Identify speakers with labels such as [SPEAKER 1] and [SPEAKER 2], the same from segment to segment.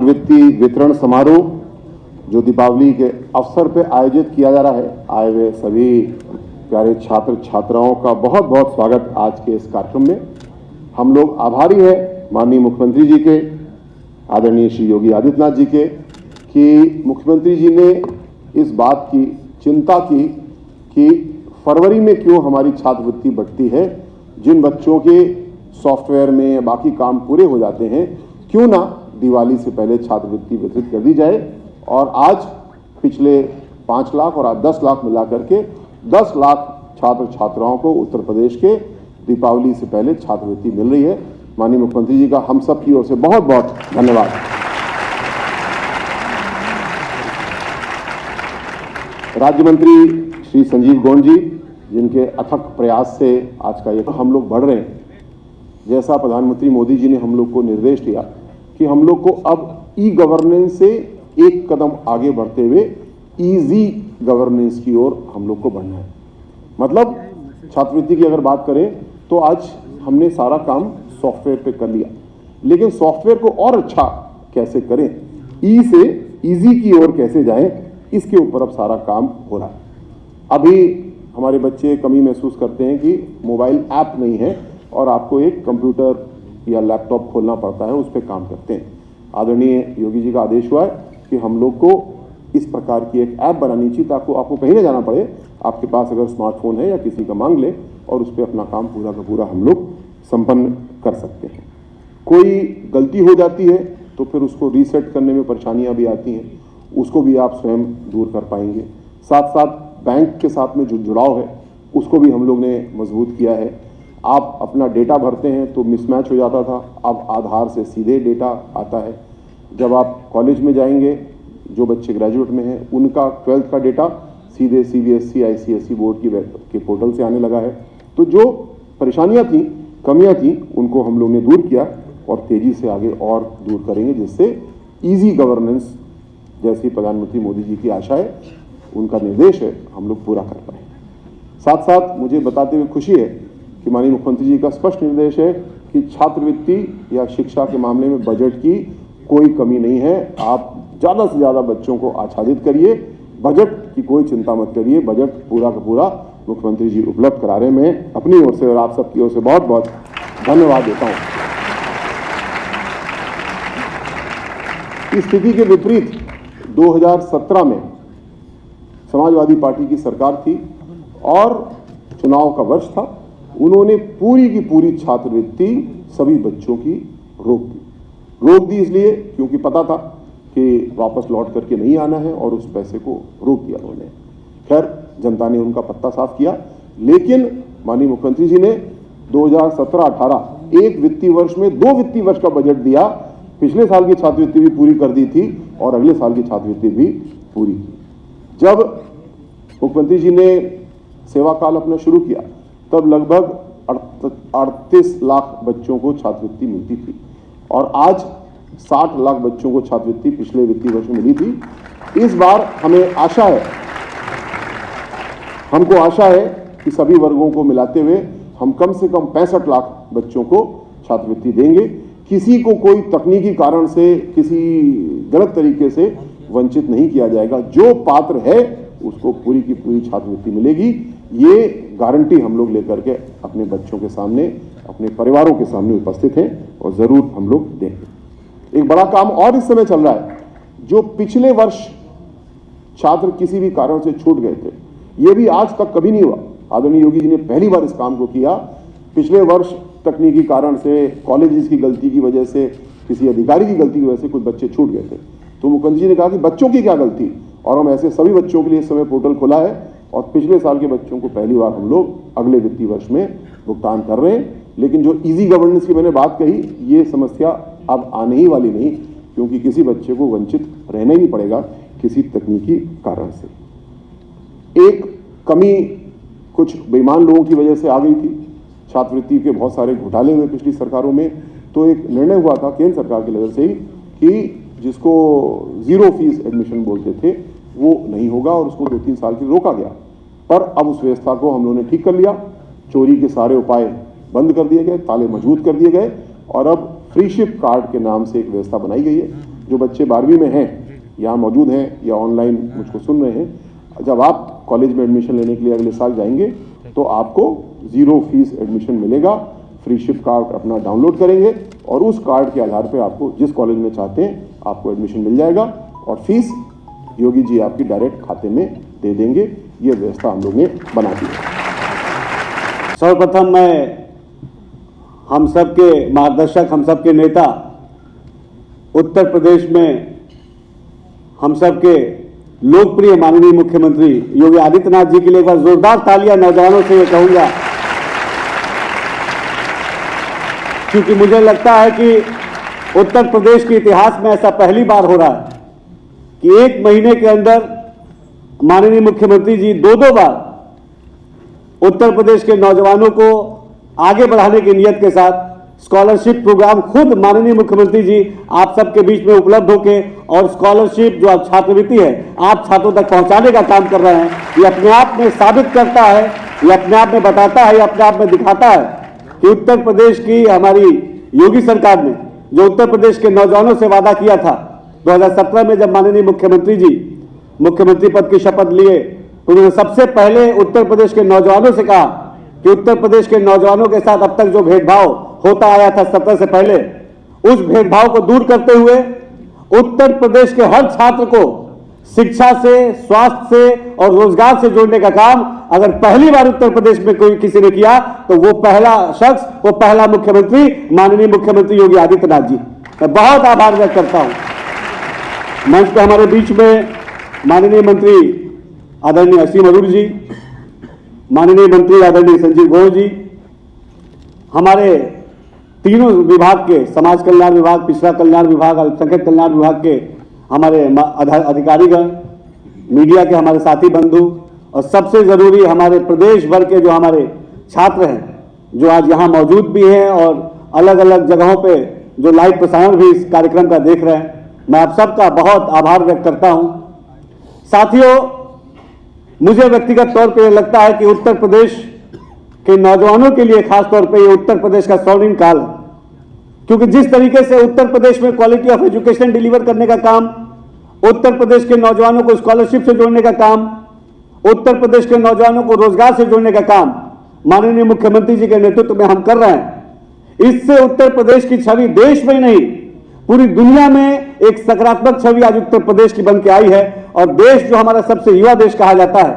[SPEAKER 1] वृत्ति वितरण समारोह जो दीपावली के अवसर पर आयोजित किया जा रहा है, आए हुए सभी प्यारे छात्र छात्राओं का बहुत बहुत स्वागत आज के इस कार्यक्रम में। हम लोग आभारी हैं माननीय मुख्यमंत्री जी के, आदरणीय श्री योगी आदित्यनाथ जी के, कि मुख्यमंत्री जी ने इस बात की चिंता की कि फरवरी में क्यों हमारी छात्रवृत्ति बढ़ती है। जिन बच्चों के सॉफ्टवेयर में बाकी काम पूरे हो जाते हैं, क्यों ना दिवाली से पहले छात्रवृत्ति वितरित कर दी जाए। और आज पिछले 5 लाख और आज 10 लाख मिलाकर के 10 लाख छात्र छात्राओं को उत्तर प्रदेश के दीपावली से पहले छात्रवृत्ति मिल रही है। माननीय मुख्यमंत्री जी का हम सब की ओर से बहुत बहुत धन्यवाद। राज्य मंत्री श्री संजीव गौंड जी, जिनके अथक प्रयास से आज का ये हम लोग बढ़ रहे हैं। जैसा प्रधानमंत्री मोदी जी ने हम लोग को निर्देश दिया कि हम लोग को अब ई गवर्नेंस से एक कदम आगे बढ़ते हुए ईजी गवर्नेंस की ओर हम लोग को बढ़ना है। मतलब छात्रवृत्ति की अगर बात करें तो आज हमने सारा काम सॉफ्टवेयर पे कर लिया, लेकिन सॉफ्टवेयर को और अच्छा कैसे करें, ई से ईजी की ओर कैसे जाएं, इसके ऊपर अब सारा काम हो रहा है। अभी हमारे बच्चे कमी महसूस करते हैं कि मोबाइल ऐप नहीं है और आपको एक कंप्यूटर या लैपटॉप खोलना पड़ता है, उस पर काम करते हैं। आदरणीय योगी जी का आदेश हुआ है कि हम लोग को इस प्रकार की एक ऐप बनानी चाहिए ताकि आपको कहीं ना जाना पड़े, आपके पास अगर स्मार्टफोन है या किसी का मांग ले और उस पर अपना काम पूरा का पूरा हम लोग संपन्न कर सकते हैं। कोई गलती हो जाती है तो फिर उसको रीसेट करने में परेशानियां भी आती हैं, उसको भी आप स्वयं दूर कर पाएंगे। साथ साथ बैंक के साथ में जो जुड़ाव है उसको भी हम लोग ने मजबूत किया है। आप अपना डेटा भरते हैं तो मिसमैच हो जाता था, अब आधार से सीधे डेटा आता है। जब आप कॉलेज में जाएंगे, जो बच्चे ग्रेजुएट में हैं उनका 12th का डेटा सीधे CBSE ICSE बोर्ड के पोर्टल से आने लगा है। तो जो परेशानियां थी, कमियां थी, उनको हम लोग ने दूर किया और तेजी से आगे और दूर करेंगे, जिससे ईजी गवर्नेंस जैसी प्रधानमंत्री मोदी जी की आशा है, उनका निर्देश है, हम लोग पूरा कर पाए। साथ साथ मुझे बताते हुए खुशी है कि माननीय मुख्यमंत्री जी का स्पष्ट निर्देश है कि छात्रवृत्ति या शिक्षा के मामले में बजट की कोई कमी नहीं है। आप ज़्यादा से ज़्यादा बच्चों को आच्छादित करिए, बजट की कोई चिंता मत करिए, बजट पूरा का पूरा मुख्यमंत्री जी उपलब्ध करा रहे हैं। मैं अपनी ओर से और आप सबकी ओर से बहुत बहुत धन्यवाद देता हूँ। इस स्थिति के विपरीत 2017 में समाजवादी पार्टी की सरकार थी और चुनाव का वर्ष था। उन्होंने पूरी की पूरी छात्रवृत्ति सभी बच्चों की रोक दी इसलिए क्योंकि पता था कि वापस लौट करके नहीं आना है और उस पैसे को रोक दिया उन्होंने। खैर, जनता ने उनका पत्ता साफ किया, लेकिन माननीय मुख्यमंत्री जी ने 2017-18 एक वित्तीय वर्ष में 2 वित्तीय वर्ष का बजट दिया। पिछले साल की छात्रवृत्ति भी पूरी कर दी थी और अगले साल की छात्रवृत्ति भी पूरी की। जब मुख्यमंत्री जी ने सेवा काल अपना शुरू किया तब लगभग 38 लाख बच्चों को छात्रवृत्ति मिलती थी और आज 60 लाख बच्चों को छात्रवृत्ति पिछले वित्तीय वर्ष में मिली थी। इस बार हमको आशा है कि सभी वर्गों को मिलाते हुए हम कम से कम 65 लाख बच्चों को छात्रवृत्ति देंगे। किसी को कोई तकनीकी कारण से, किसी गलत तरीके से वंचित नहीं किया जाएगा। जो पात्र है उसको पूरी की पूरी छात्रवृत्ति मिलेगी। ये गारंटी हम लोग लेकर के अपने बच्चों के सामने, अपने परिवारों के सामने उपस्थित हैं और जरूर हम लोग देंगे। एक बड़ा काम और इस समय चल रहा है। जो पिछले वर्ष छात्र किसी भी कारण से छूट गए थे, ये भी आज तक कभी नहीं हुआ। आदरणीय योगी जी ने पहली बार इस काम को किया। पिछले वर्ष तकनीकी कारण से, कॉलेजेस की गलती की वजह से, किसी अधिकारी की गलती की वजह से कुछ बच्चे छूट गए थे। तो मुख्यमंत्री जी ने कहा कि बच्चों की क्या गलती, और हम ऐसे सभी बच्चों के लिए इस समय पोर्टल खोला है और पिछले साल के बच्चों को पहली बार हम लोग अगले वित्तीय वर्ष में भुगतान कर रहे हैं। लेकिन जो इजी गवर्नेंस की मैंने बात कही, ये समस्या अब आने ही वाली नहीं, क्योंकि किसी बच्चे को वंचित रहना ही नहीं पड़ेगा किसी तकनीकी कारण से। एक कमी कुछ बेईमान लोगों की वजह से आ गई थी। छात्रवृत्ति के बहुत सारे घोटाले हुए पिछली सरकारों में, तो एक निर्णय हुआ था केंद्र सरकार की लेवल से ही कि जिसको 0 फीस एडमिशन बोलते थे वो नहीं होगा और उसको 2-3 साल के लिए रोका गया। पर अब उस व्यवस्था को हम लोगों ने ठीक कर लिया। चोरी के सारे उपाय बंद कर दिए गए, ताले मजबूत कर दिए गए और अब फ्रीशिप कार्ड के नाम से एक व्यवस्था बनाई गई है, जो बच्चे 12वीं में हैं, यहाँ मौजूद हैं या ऑनलाइन मुझको सुन रहे हैं, जब आप कॉलेज में एडमिशन लेने के लिए अगले साल जाएंगे तो आपको 0 फीस एडमिशन मिलेगा। फ्री शिफ्ट कार्ड अपना डाउनलोड करेंगे और उस कार्ड के आधार पर आपको जिस कॉलेज में चाहते हैं आपको एडमिशन मिल जाएगा और फीस योगी जी आपकी डायरेक्ट खाते में दे देंगे। ये व्यवस्था हम लोग ने बना दी है।
[SPEAKER 2] सर्वप्रथम मैं हम सबके मार्गदर्शक, हम सबके नेता, उत्तर प्रदेश में हम सबके लोकप्रिय माननीय मुख्यमंत्री योगी आदित्यनाथ जी के लिए एक बार जोरदार तालियां नौजवानों से ये कहूंगा, क्योंकि मुझे लगता है कि उत्तर प्रदेश के इतिहास में ऐसा पहली बार हो रहा है कि एक महीने के अंदर माननीय मुख्यमंत्री जी दो बार उत्तर प्रदेश के नौजवानों को आगे बढ़ाने की नियत के साथ स्कॉलरशिप प्रोग्राम खुद माननीय मुख्यमंत्री जी आप सबके बीच में उपलब्ध होके और स्कॉलरशिप जो आप छात्रवृत्ति है आप छात्रों तक पहुंचाने का काम कर रहे हैं। ये अपने आप में साबित करता है, ये अपने आप में बताता है, ये अपने आप में दिखाता है कि उत्तर प्रदेश की हमारी योगी सरकार ने जो उत्तर प्रदेश के नौजवानों से वादा किया था 2017 में, जब माननीय मुख्यमंत्री जी मुख्यमंत्री पद की शपथ लिए तो उन्होंने सबसे पहले उत्तर प्रदेश के नौजवानों से कहा कि उत्तर प्रदेश के नौजवानों के साथ अब तक जो भेदभाव होता आया था 17 से पहले, उस भेदभाव को दूर करते हुए उत्तर प्रदेश के हर छात्र को शिक्षा से, स्वास्थ्य से और रोजगार से जोड़ने का काम अगर पहली बार उत्तर प्रदेश में कोई किसी ने किया तो वो पहला शख्स, वो पहला मुख्यमंत्री माननीय मुख्यमंत्री योगी आदित्यनाथ जी। मैं बहुत आभार व्यक्त करता हूं। मंच पर हमारे बीच में माननीय मंत्री आदरणीय असीम अरूर जी, माननीय मंत्री आदरणीय संजीव गौड़ जी, हमारे तीनों विभाग के, समाज कल्याण विभाग, पिछड़ा कल्याण विभाग, अल्पसंख्यक कल्याण विभाग के हमारे अधिकारीगण, मीडिया के हमारे साथी बंधु और सबसे जरूरी हमारे प्रदेश भर के जो हमारे छात्र हैं जो आज यहाँ मौजूद भी हैं और अलग अलग जगहों पे जो लाइव प्रसारण भी इस कार्यक्रम का देख रहे हैं, मैं आप सबका बहुत आभार व्यक्त करता हूं। साथियों, मुझे व्यक्तिगत तौर पर लगता है कि उत्तर प्रदेश के नौजवानों के लिए खास तौर पे ये उत्तर प्रदेश का स्वर्णिम काल है, क्योंकि जिस तरीके से उत्तर प्रदेश में क्वालिटी ऑफ एजुकेशन डिलीवर करने का काम, उत्तर प्रदेश के नौजवानों को स्कॉलरशिप से जोड़ने का काम, उत्तर प्रदेश के नौजवानों को रोजगार से जोड़ने का काम माननीय मुख्यमंत्री जी के नेतृत्व में हम कर रहे हैं। इससे उत्तर प्रदेश की छवि देश में ही नहीं पूरी दुनिया में एक सकारात्मक छवि आज उत्तर प्रदेश की बन के आई है और देश जो हमारा सबसे युवा देश कहा जाता है,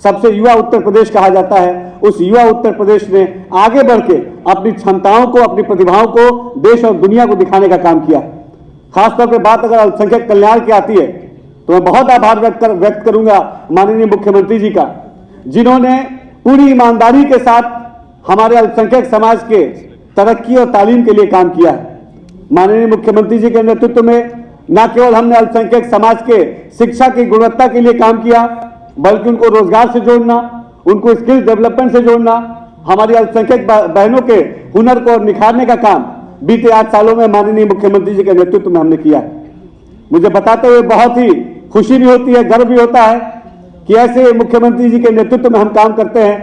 [SPEAKER 2] सबसे युवा उत्तर प्रदेश कहा जाता है, उस युवा उत्तर प्रदेश ने आगे बढ़ के अपनी क्षमताओं को, अपनी प्रतिभाओं को देश और दुनिया को दिखाने का काम किया। खासतौर पर बात अगर अल्पसंख्यक कल्याण की आती है तो मैं बहुत आभार व्यक्त करूंगा माननीय मुख्यमंत्री जी का, जिन्होंने पूरी ईमानदारी के साथ हमारे अल्पसंख्यक समाज के तरक्की और तालीम के लिए काम किया है। माननीय मुख्यमंत्री जी के नेतृत्व में न केवल हमने अल्पसंख्यक समाज के शिक्षा की गुणवत्ता के लिए काम किया, बल्कि उनको रोजगार से जोड़ना, उनको स्किल डेवलपमेंट से जोड़ना, हमारी अल्पसंख्यक बहनों के हुनर को निखारने का काम बीते 8 सालों में माननीय मुख्यमंत्री जी के नेतृत्व में हमने किया है। मुझे बताते हुए बहुत ही खुशी भी होती है, गर्व भी होता है कि ऐसे मुख्यमंत्री जी के नेतृत्व में हम काम करते हैं,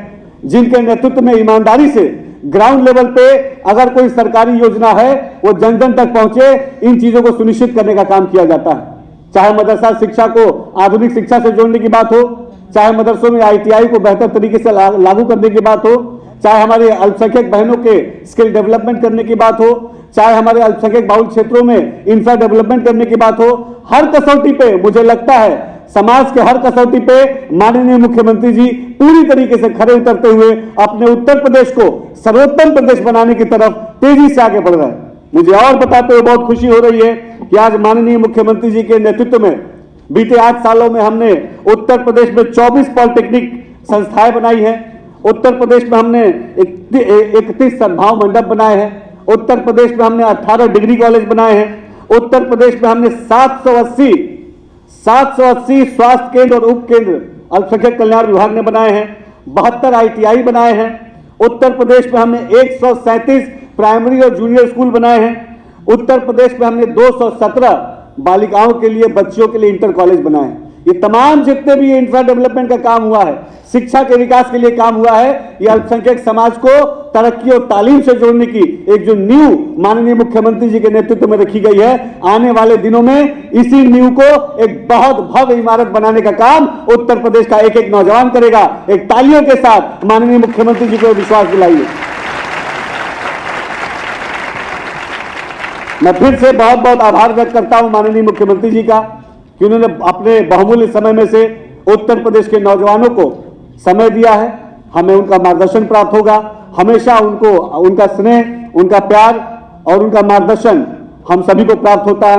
[SPEAKER 2] जिनके नेतृत्व में ईमानदारी से ग्राउंड लेवल पे अगर कोई सरकारी योजना है वो जन जन तक पहुंचे, इन चीजों को सुनिश्चित करने का काम किया जाता है। चाहे मदरसा शिक्षा को आधुनिक शिक्षा से जोड़ने की बात हो, चाहे मदरसों में ITI को बेहतर तरीके से लागू करने की बात हो, चाहे हमारे अल्पसंख्यक बहनों के स्किल डेवलपमेंट करने की बात हो, चाहे हमारे अल्पसंख्यक बाहुल क्षेत्रों में इंफ्रा डेवलपमेंट करने की बात हो, हर कसौटी पे मुझे लगता है समाज के हर कसौटी पे माननीय मुख्यमंत्री जी पूरी तरीके से खरे उतरते हुए अपने उत्तर प्रदेश को सर्वोत्तम प्रदेश बनाने की तरफ तेजी से आगे बढ़ रहे हैं। मुझे और बताते हुए बहुत खुशी हो रही है कि आज माननीय मुख्यमंत्री जी के नेतृत्व में बीते 8 सालों में हमने उत्तर प्रदेश में 24 पॉलिटेक्निक संस्थाएं बनाई है। उत्तर प्रदेश में हमने 31 सद्भाव मंडप बनाए हैं। उत्तर प्रदेश में हमने 18 डिग्री कॉलेज बनाए हैं। उत्तर प्रदेश में हमने 780 स्वास्थ्य केंद्र और उप केंद्र अल्पसंख्यक कल्याण विभाग ने बनाए हैं। 72 ITI बनाए हैं। उत्तर प्रदेश में हमने 137 प्राइमरी और जूनियर स्कूल बनाए हैं। उत्तर प्रदेश में हमने 217 बालिकाओं के लिए, बच्चियों के लिए इंटर कॉलेज बनाए हैं। ये तमाम जितने भी इंफ्रा डेवलपमेंट का काम हुआ है, शिक्षा के विकास के लिए काम हुआ है, ये अल्पसंख्यक समाज को तरक्की और तालीम से जोड़ने की एक जो नींव माननीय मुख्यमंत्री जी के नेतृत्व में रखी गई है, आने वाले दिनों में इसी नींव को एक बहुत भव्य इमारत बनाने का काम उत्तर प्रदेश का एक एक नौजवान करेगा। एक तालियों के साथ माननीय मुख्यमंत्री जी को विश्वास दिलाइए। मैं फिर से बहुत बहुत आभार व्यक्त करता हूं माननीय मुख्यमंत्री जी का कि उन्होंने अपने बहुमूल्य समय में से उत्तर प्रदेश के नौजवानों को समय दिया है। हमें उनका मार्गदर्शन प्राप्त होगा, हमेशा उनको उनका स्नेह, उनका प्यार और उनका मार्गदर्शन हम सभी को प्राप्त होता है।